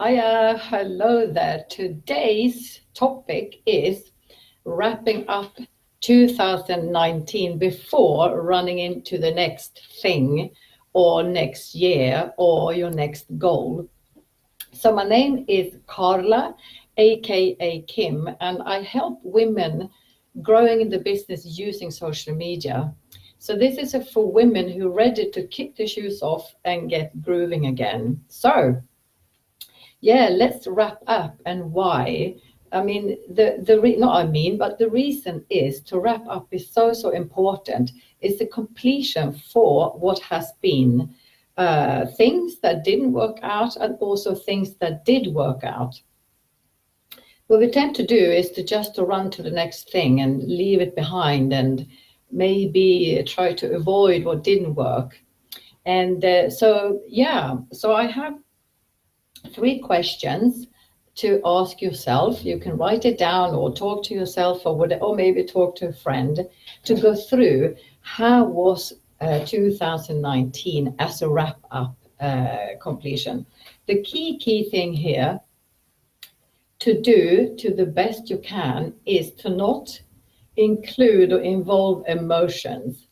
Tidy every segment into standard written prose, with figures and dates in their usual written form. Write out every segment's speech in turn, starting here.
Hiya, hello there. Today's topic is wrapping up 2019 before running into the next thing or next year or your next goal. So my name is Carla, aka Kim, and I help women growing in the business using social media. So this is for women who are ready to kick the shoes off and get grooving again. So yeah, let's wrap up and why. I mean, but the reason is to wrap up is so important. Is the completion for what has been things that didn't work out and also things that did work out. What we tend to do is to run to the next thing and leave it behind and maybe try to avoid what didn't work. And so I have 3 questions to ask yourself. You can write it down or talk to yourself or maybe talk to a friend to go through how was 2019 as a wrap up completion. The key thing here to do to the best you can is to not include or involve emotions,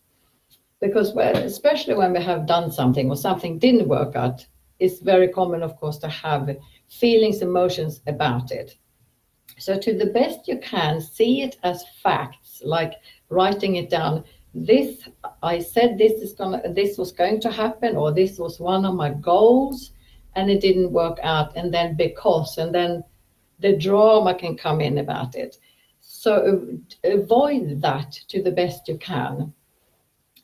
because especially when we have done something or something didn't work out, it's very common, of course, to have feelings, emotions about it. So to the best you can, see it as facts, like writing it down. I said this was going to happen, or this was one of my goals, and it didn't work out, and then the drama can come in about it. So avoid that to the best you can.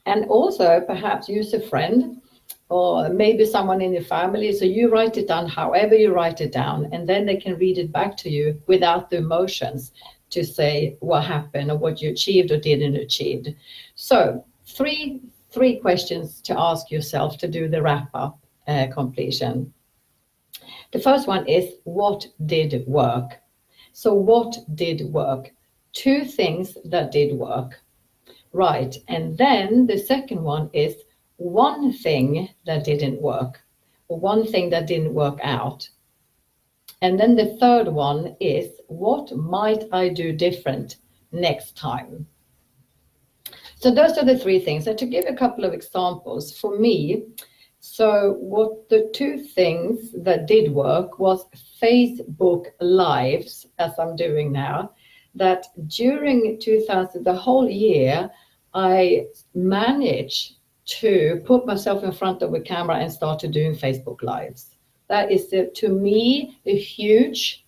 And also perhaps use a friend or maybe someone in your family. So you write it down, however you write it down, and then they can read it back to you without the emotions to say what happened or what you achieved or didn't achieve. So three questions to ask yourself to do the wrap up completion. The first one is, what did work? So what did work? 2 things that did work. Right, and then the second one is one thing that didn't work, or one thing that didn't work out. And then the third one is, what might I do different next time? So those are the 3 things. So to give a couple of examples, for me, so what the 2 things that did work was Facebook Lives, as I'm doing now, that during the whole year, I managed to put myself in front of a camera and started doing Facebook Lives. That is, to me, a huge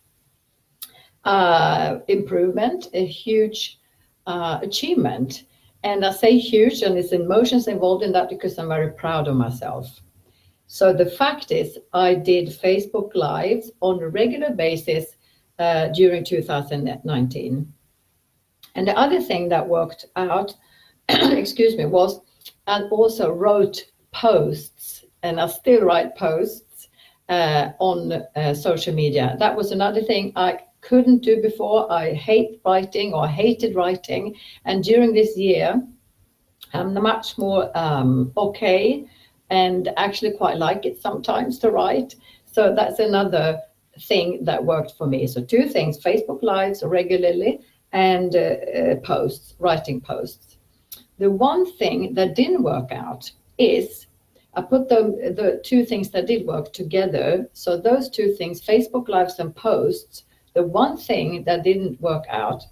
improvement, a huge achievement. And I say huge, and there's emotions involved in that because I'm very proud of myself. So the fact is, I did Facebook Lives on a regular basis during 2019. And the other thing that worked out, was, and also wrote posts, and I still write posts on social media. That was another thing I couldn't do before. I hated writing, and during this year, I'm much more okay, and actually quite like it sometimes to write. So that's another thing that worked for me. So 2 things: Facebook Lives regularly and writing posts. The one thing that didn't work out is I put the 2 things that did work together. So those 2 things, Facebook Lives and posts, the one thing that didn't work out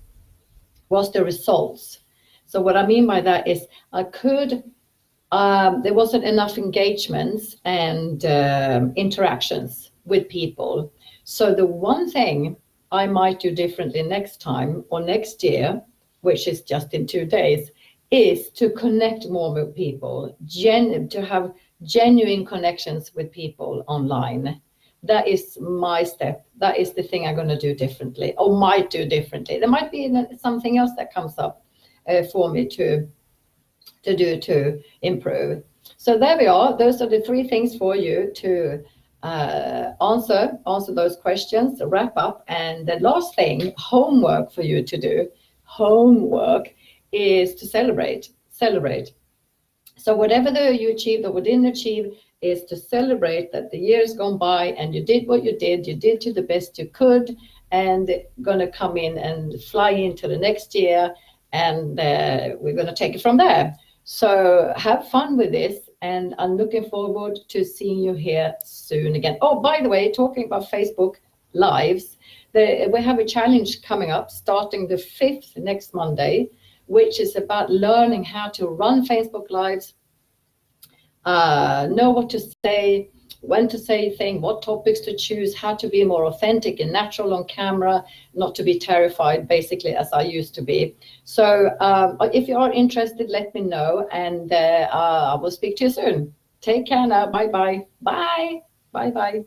was the results. So what I mean by that is there wasn't enough engagements and interactions with people. So the one thing I might do differently next time or next year, which is just in 2 days, is to connect more with people, to have genuine connections with people online. That is my step. That is the thing I'm going to do differently, or might do differently. There might be something else that comes up for me to do to improve. So there we are. Those are the 3 things for you to answer those questions, wrap up. And the last thing, homework for you to do. Homework is to celebrate. So whatever you achieved or didn't achieve, is to celebrate that the year's gone by and you did what you did to the best you could, and going to come in and fly into the next year, and we're going to take it from there. So have fun with this, and I'm looking forward to seeing you here soon again. Oh, by the way, talking about Facebook Lives, we have a challenge coming up starting the 5th, next Monday, which is about learning how to run Facebook Lives, know what to say, when to say things, what topics to choose, how to be more authentic and natural on camera, not to be terrified, basically, as I used to be. So if you are interested, let me know, and I will speak to you soon. Take care now. Bye-bye. Bye. Bye-bye.